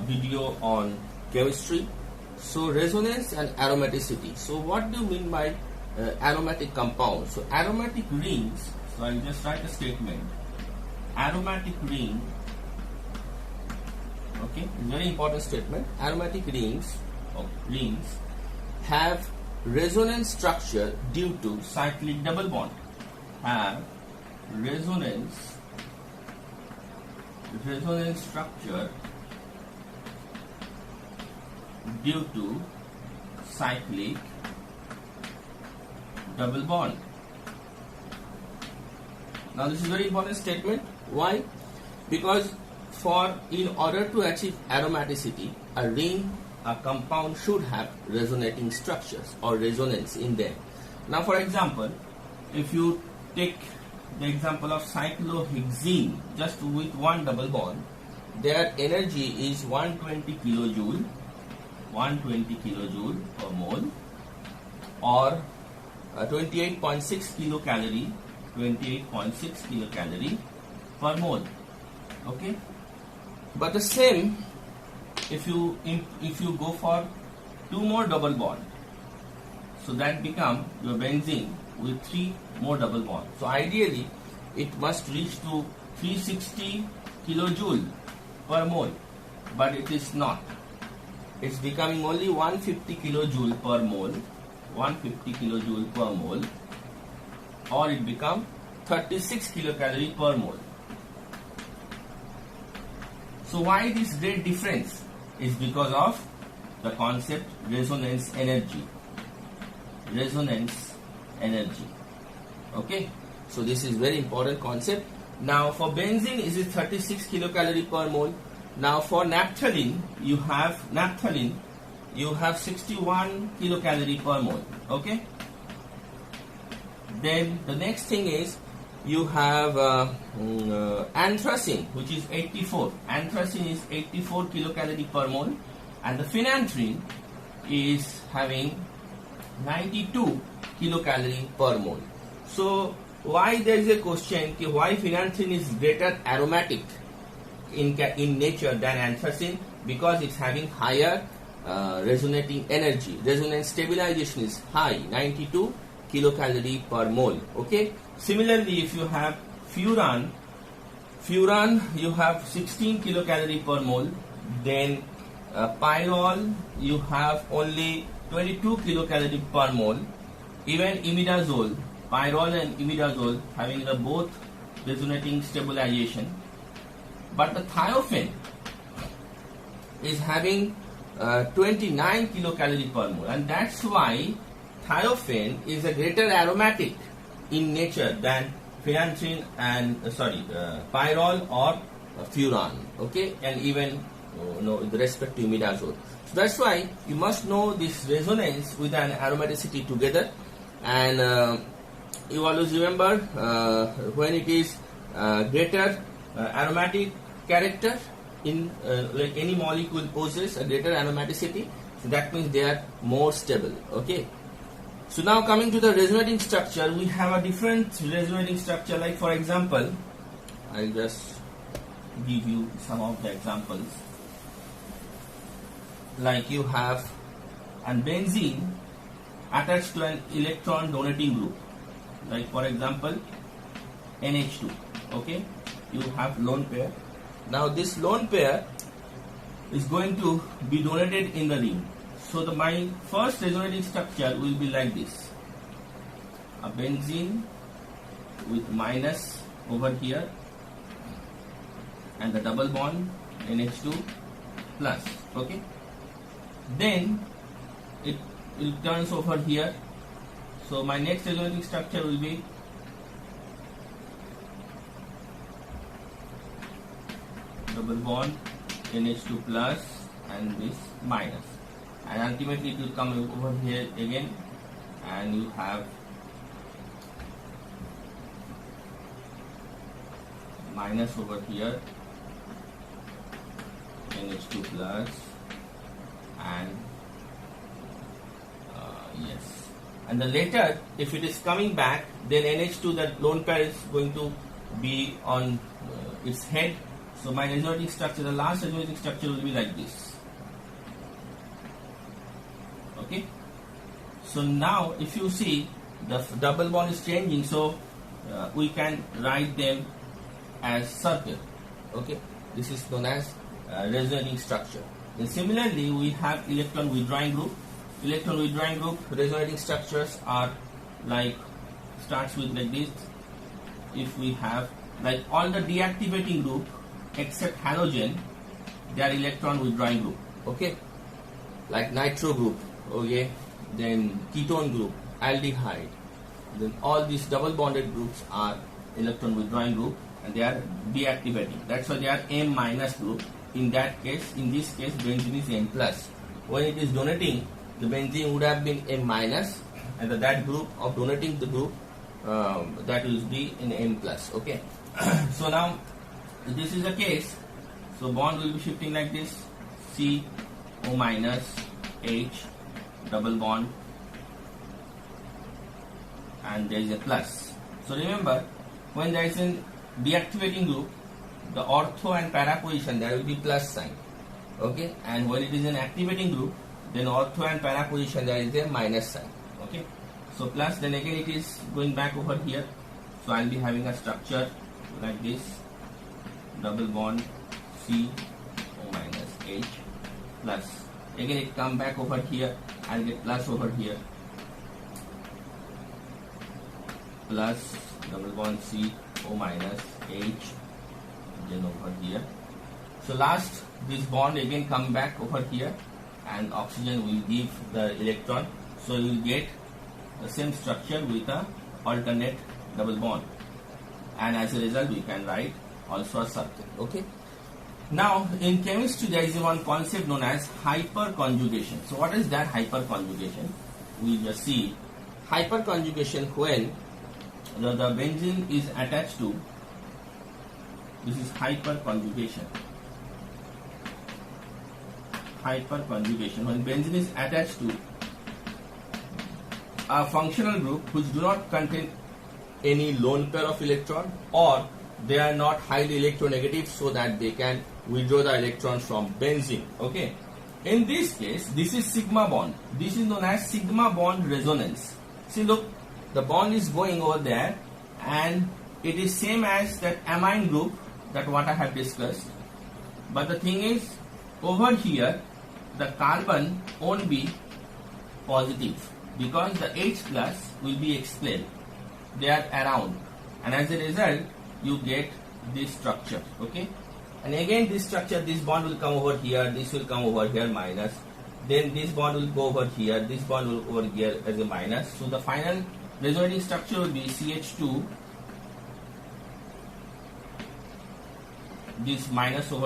video on chemistry. So resonance and aromaticity. So what do you mean by aromatic compounds? So aromatic rings, so I'll just write a statement. Aromatic ring, okay, very important statement. Aromatic rings have resonance structure due to cyclic double bond. Have resonance structure due to cyclic double bond. Now this is very important statement. Why? Because in order to achieve aromaticity, a compound should have resonating structures or resonance in them. Now for example, if you take the example of cyclohexene, just with one double bond, their energy is 120 kilojoule per mole, or 28.6 kilocalorie per mole. Okay, but the same if you go for two more double bond, so that become your benzene with three more double bond. So ideally it must reach to 360 kilojoule per mole, but it is not. It's becoming only 150 kilojoule per mole, or it become 36 kilocalorie per mole. So why this great difference? Is because of the concept resonance energy. Okay, so this is very important concept. Now for benzene is it 36 kilocalorie per mole. Now for naphthalene you have 61 kilocalorie per mole. Okay, then the next thing is you have anthracene, which is 84. Anthracene is 84 kilocalorie per mole, and the phenanthrene is having 92 kilocalorie per mole. So why there is a question why phenanthrene is greater aromatic in nature than anthracene? Because it's having higher resonating energy. Resonance stabilization is high, 92 kilocalorie per mole. Okay. Similarly, if you have furan you have 16 kilocalorie per mole. Then pyrrole you have only 22 kilocalorie per mole. Even imidazole, pyrrole and imidazole having the both resonating stabilization. But the thiophene is having 29 kilocalorie per mole, and that's why thiophene is a greater aromatic in nature than phenanthrene and pyrrole or furan. Okay, and even with respect to imidazole. So that's why you must know this resonance with an aromaticity together, and you always remember when it is greater aromatic character in like any molecule possesses a greater aromaticity, so that means they are more stable. Okay. So now coming to the resonating structure, we have a different resonating structure. Like for example, I'll just give you some of the examples. Like you have an benzene attached to an electron donating group. Like for example, NH2. Okay, you have lone pair. Now this lone pair is going to be donated in the ring. So my first resonating structure will be like this: a benzene with minus over here and the double bond NH2 plus. Okay, then it turns over here. So my next resonating structure will be double bond NH2 plus and this minus. And ultimately it will come over here again, and you have minus over here, NH2 plus, and yes. And then later, if it is coming back, then NH2, that lone pair is going to be on its head, So my resonating structure, the last resonating structure will be like this. Okay. So now if you see the double bond is changing, so we can write them as circle. Okay. This is known as resonating structure. And similarly, we have electron withdrawing group. Electron withdrawing group resonating structures are like, starts with like this. If we have like all the deactivating group except halogen, they are electron withdrawing group. Okay, like nitro group. Okay, then ketone group, aldehyde. Then all these double bonded groups are electron withdrawing group, and they are deactivating. That's why they are M minus group. In that case, in this case, benzene is M plus. When it is donating, the benzene would have been M minus, and that group of donating the group that will be in M plus. Okay. So now this is the case. So bond will be shifting like this: C O minus H double bond, and there is a plus. So remember, when there is a deactivating group, the ortho and para position, there will be plus sign. Okay, and when it is an activating group, then ortho and para position, there is a minus sign. Okay, so plus, then again it is going back over here. So I will be having a structure like this: double bond C O minus H plus. Again it come back over here. I'll get plus over here, plus double bond C O minus H, then over here. So last, this bond again come back over here, and oxygen will give the electron. So you will get the same structure with a alternate double bond, and as a result we can write also a circle. Okay. Now in chemistry there is one concept known as hyperconjugation. So what is that hyperconjugation? We just see hyperconjugation when the benzene is attached to, this is hyperconjugation. Hyperconjugation, when benzene is attached to a functional group which do not contain any lone pair of electron, or they are not highly electronegative, so that they can withdraw the electrons from benzene. Okay. In this case, this is sigma bond. This is known as sigma bond resonance. See, look, the bond is going over there, and it is same as that amine group, that what I have discussed. But the thing is, over here, the carbon won't be positive, because the H plus will be expelled. They are around, and as a result, you get this structure. Okay. And again this structure, this bond will come over here, this will come over here minus, then this bond will go over here, this bond will over here as a minus. So the final resonating structure will be CH2, this minus over